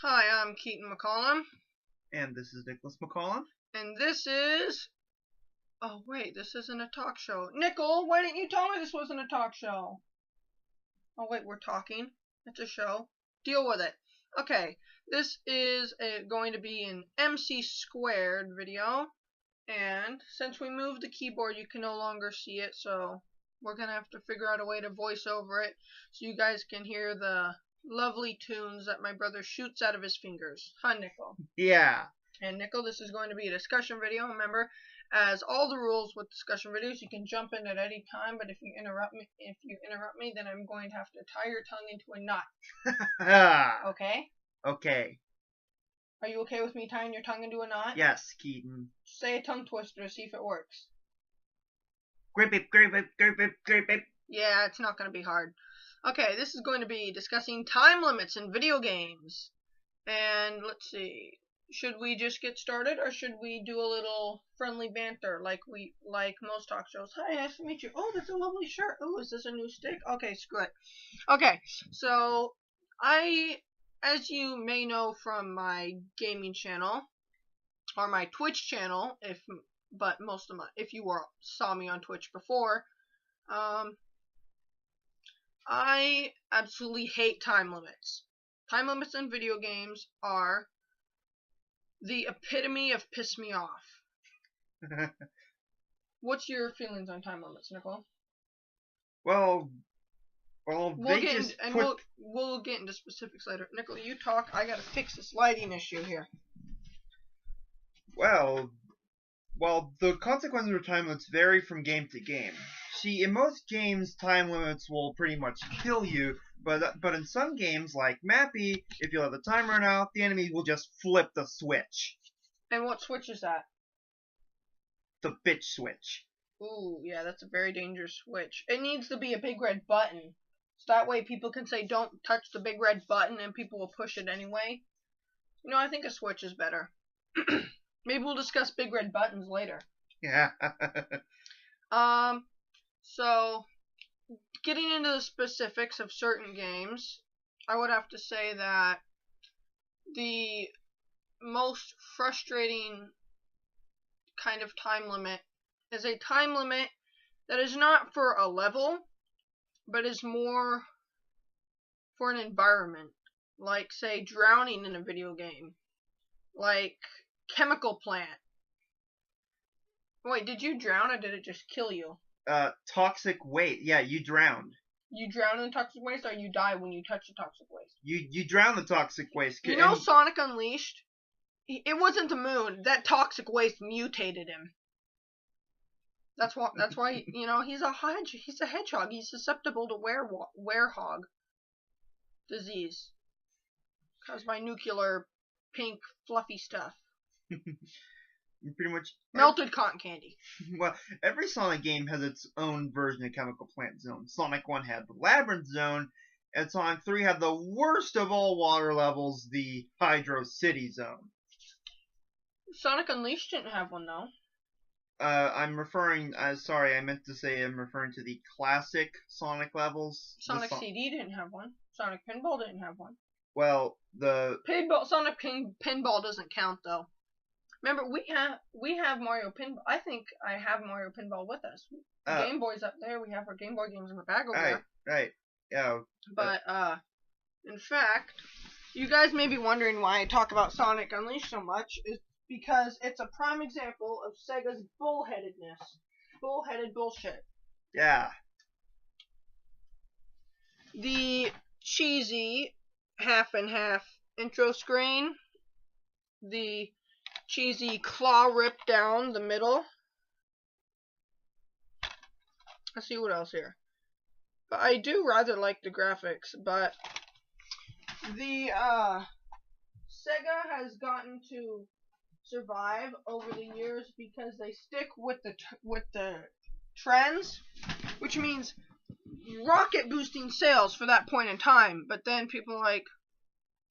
Hi, I'm Keaton McCollum. And this is Nicholas McCollum. And this is... Oh, wait, this isn't a talk show. Nickel, why didn't you tell me this wasn't a talk show? Oh, wait, we're talking. It's a show. Deal with it. Okay, this is going to be an MC squared video. And since we moved the keyboard, you can no longer see it. So we're going to have to figure out a way to voice over it so you guys can hear the lovely tunes that my brother shoots out of his fingers. Huh, Nickel? Yeah. And Nickel, this is going to be a discussion video. Remember, as all the rules with discussion videos, you can jump in at any time. But if you interrupt me, then I'm going to have to tie your tongue into a knot. Okay? Okay. Are you okay with me tying your tongue into a knot? Yes, Keaton. Say a tongue twister to see if it works. Grip it, grip it, grip it, grip it. Yeah, it's not going to be hard. Okay, this is going to be discussing time limits in video games. And let's see. Should we just get started, or should we do a little friendly banter like most talk shows? Hi, nice to meet you. Oh, that's a lovely shirt. Oh, is this a new stick? Okay, screw it. Okay, so as you may know from my gaming channel or my Twitch channel, if you saw me on Twitch before, I absolutely hate time limits. Time limits in video games are the epitome of piss me off. What's your feelings on time limits, Nicole? Well, we'll get into specifics later. Nicole, you talk. I gotta fix this lighting issue here. Well, the consequences of time limits vary from game to game. See, in most games, time limits will pretty much kill you, but in some games, like Mappy, if you let the timer run out, the enemy will just flip the switch. And what switch is that? The bitch switch. Ooh, yeah, that's a very dangerous switch. It needs to be a big red button. So that way people can say, don't touch the big red button, and people will push it anyway. You know, I think a switch is better. Maybe we'll discuss big red buttons later. Yeah. So, getting into the specifics of certain games, I would have to say that the most frustrating kind of time limit is a time limit that is not for a level, but is more for an environment. Like, say, drowning in a video game. Like, chemical plant. Wait, did you drown or did it just kill you? Toxic waste. Yeah, you drowned. You drown in toxic waste, or you die when you touch the toxic waste? You drown the toxic waste. You know Sonic Unleashed? It wasn't the moon. That toxic waste mutated him. That's why you know, he's a hedgehog. He's susceptible to werehog disease caused by nuclear pink fluffy stuff. Pretty much melted cotton candy. Well, every Sonic game has its own version of Chemical Plant Zone. Sonic 1 had the Labyrinth Zone, and Sonic 3 had the worst of all water levels, the Hydro City Zone. Sonic Unleashed didn't have one, though. I'm referring to the classic Sonic levels. Sonic CD didn't have one. Sonic Pinball didn't have one. Well, the Sonic Pinball doesn't count, though. Remember, we have Mario Pinball. I think I have Mario Pinball with us. Game Boy's up there. We have our Game Boy games in the bag over there. Right. Yeah. But in fact, you guys may be wondering why I talk about Sonic Unleashed so much. Is because it's a prime example of Sega's bullheadedness. Bullheaded bullshit. Yeah. The cheesy half and half intro screen. The cheesy claw rip down the middle. Let's see what else here. But I do rather like the graphics, but the Sega has gotten to survive over the years because they stick with the trends, which means rocket boosting sales for that point in time. But then people are like,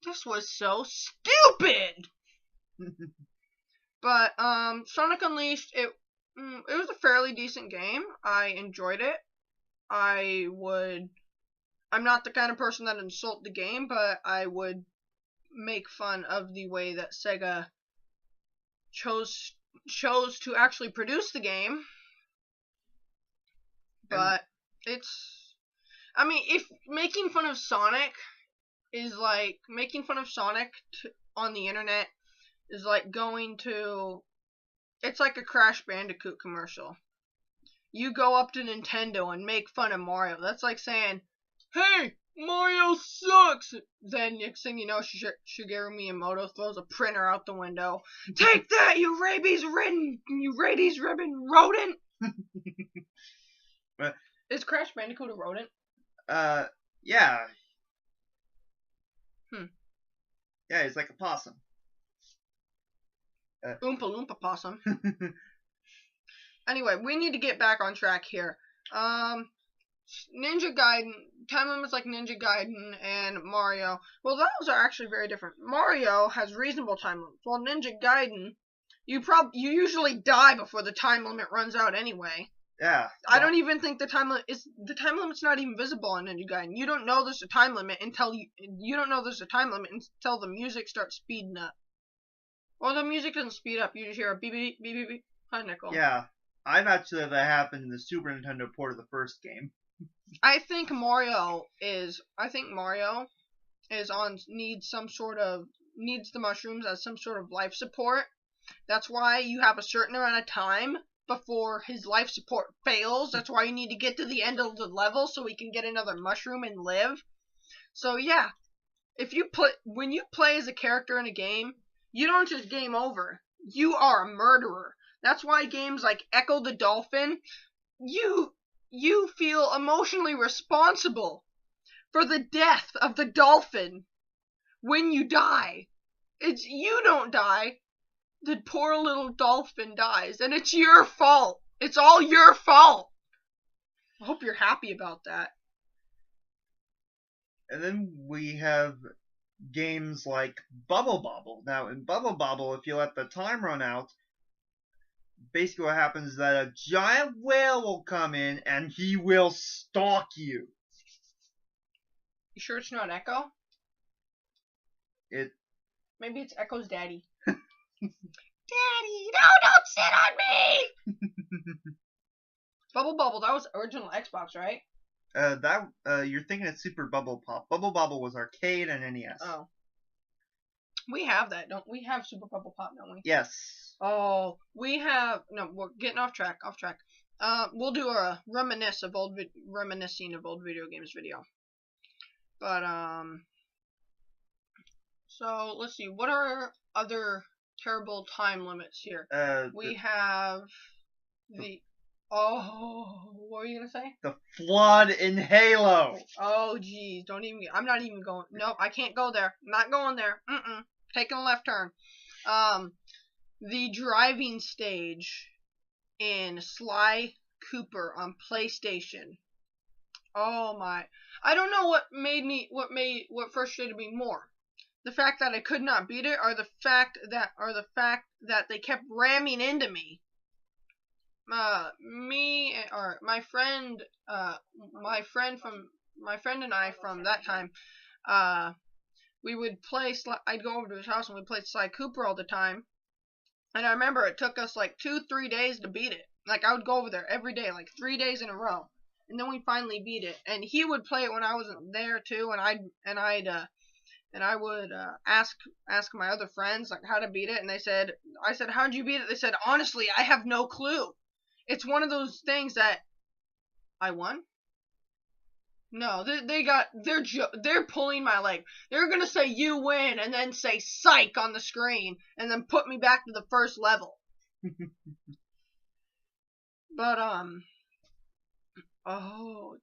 this was so stupid. But Sonic Unleashed, it was a fairly decent game. I enjoyed it. I'm not the kind of person that insult the game, but I would make fun of the way that Sega chose to actually produce the game. But if making fun of Sonic is like making fun of Sonic on the internet is like going to, it's like a Crash Bandicoot commercial. You go up to Nintendo and make fun of Mario. That's like saying, "Hey, Mario sucks." Then next thing you know, Shigeru Miyamoto throws a printer out the window. "Take that, you rabies-ridden rodent!" Is Crash Bandicoot a rodent? Yeah. Hmm. Yeah, he's like a possum. Oompa Loompa possum. Anyway, we need to get back on track here. Ninja Gaiden, time limits like Ninja Gaiden and Mario. Well, those are actually very different. Mario has reasonable time limits, while Ninja Gaiden, you usually die before the time limit runs out anyway. Yeah. I don't even think the time limit's not even visible on Ninja Gaiden. You don't know there's a time limit until the music starts speeding up. Or the music doesn't speed up. You just hear a beep beep beep beep beep. Hi, Nickel. Yeah, I've actually had that happen in the Super Nintendo port of the first game. I think Mario needs the mushrooms as some sort of life support. That's why you have a certain amount of time before his life support fails. That's why you need to get to the end of the level so he can get another mushroom and live. So yeah, when you play as a character in a game, you don't just game over. You are a murderer. That's why games like Echo the Dolphin, you feel emotionally responsible for the death of the dolphin when you die. You don't die. The poor little dolphin dies, and it's your fault. It's all your fault. I hope you're happy about that. And then we have games like Bubble Bobble. Now, in Bubble Bobble, if you let the time run out, basically what happens is that a giant whale will come in and he will stalk you. You sure it's not Echo? Maybe it's Echo's daddy. Daddy, no, don't sit on me! Bubble Bobble, that was original Xbox, right? You're thinking of Super Bubble Pop. Bubble Bobble was arcade and NES. Oh. We have that, don't we? Have Super Bubble Pop, don't we? Yes. Oh, we have... No, we're getting off track. We'll do a reminiscing of old video games video. But, so, let's see. What are other terrible time limits here? We have the... Oh, what were you gonna say? The flood in Halo. Oh, geez, I'm not even going. Nope, I can't go there. I'm not going there. Taking a left turn. The driving stage in Sly Cooper on PlayStation. Oh my! I don't know what frustrated me more. The fact that I could not beat it, or the fact that they kept ramming into me. My friend and I from that time, we would play. I'd go over to his house and we'd play Sly Cooper all the time. And I remember it took us like 2-3 days to beat it. Like I would go over there every day, like 3 days in a row, and then we finally beat it. And he would play it when I wasn't there too, and I would ask my other friends like how to beat it, and I said, how'd you beat it? They said, honestly, I have no clue. It's one of those things that I won. No, they're pulling my leg. They're gonna say you win and then say psych on the screen and then put me back to the first level. But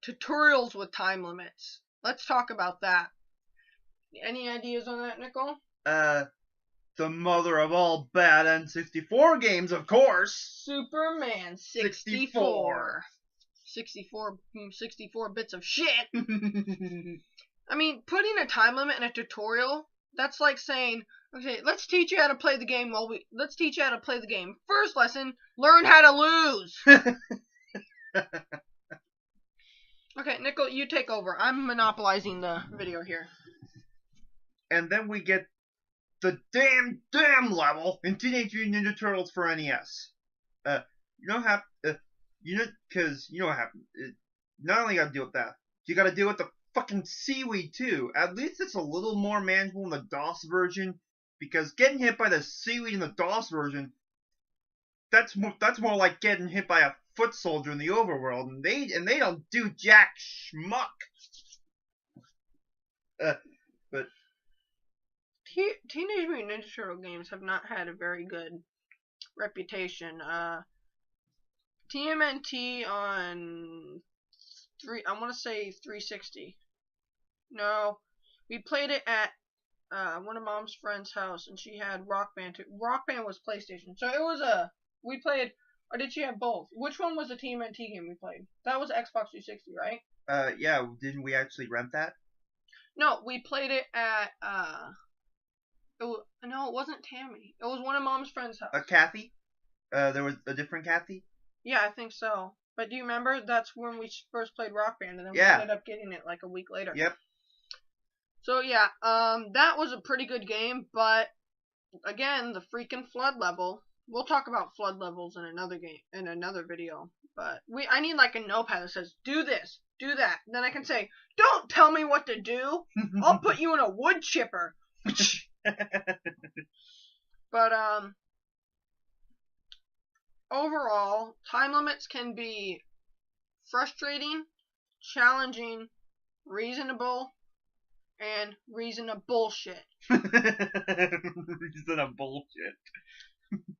tutorials with time limits. Let's talk about that. Any ideas on that, Nicole? The mother of all bad N64 games, of course. Superman 64. 64 bits of shit. I mean, putting a time limit in a tutorial, that's like saying, okay, let's teach you how to play the game First lesson, learn how to lose. Okay, Nicole, you take over. I'm monopolizing the video here. And then we get the damn level in Teenage Mutant Ninja Turtles for NES. You know how because you know what happened. Not only got to deal with that, you got to deal with the fucking seaweed too. At least it's a little more manageable in the DOS version, because getting hit by the seaweed in the DOS version, that's more like getting hit by a foot soldier in the overworld, and they don't do jack schmuck. But Teenage Mutant Ninja Turtle games have not had a very good reputation. TMNT on I want to say 360. No, we played it at one of Mom's friend's house, and she had Rock Band too. Rock Band was PlayStation, so it was we played. Or did she have both? Which one was the TMNT game we played? That was Xbox 360, right? Yeah, didn't we actually rent that? No, we played it at no, it wasn't Tammy. It was one of Mom's friend's house. Kathy? There was a different Kathy? Yeah, I think so. But do you remember? That's when we first played Rock Band, and then we ended up getting it like a week later. Yep. So yeah, that was a pretty good game, but again, the freaking flood level. We'll talk about flood levels in another video. But I need like a notepad that says, do this, do that. And then I can say, don't tell me what to do. I'll put you in a wood chipper. But overall, time limits can be frustrating, challenging, reasonable, and reasonable shit. Reasonable shit.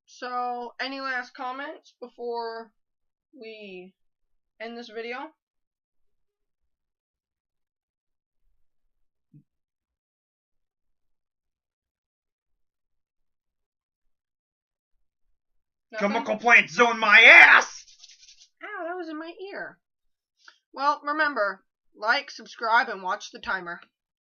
So, any last comments before we end this video? Come complaints zone my ass! Ow, that was in my ear. Well, remember, like, subscribe, and watch the timer.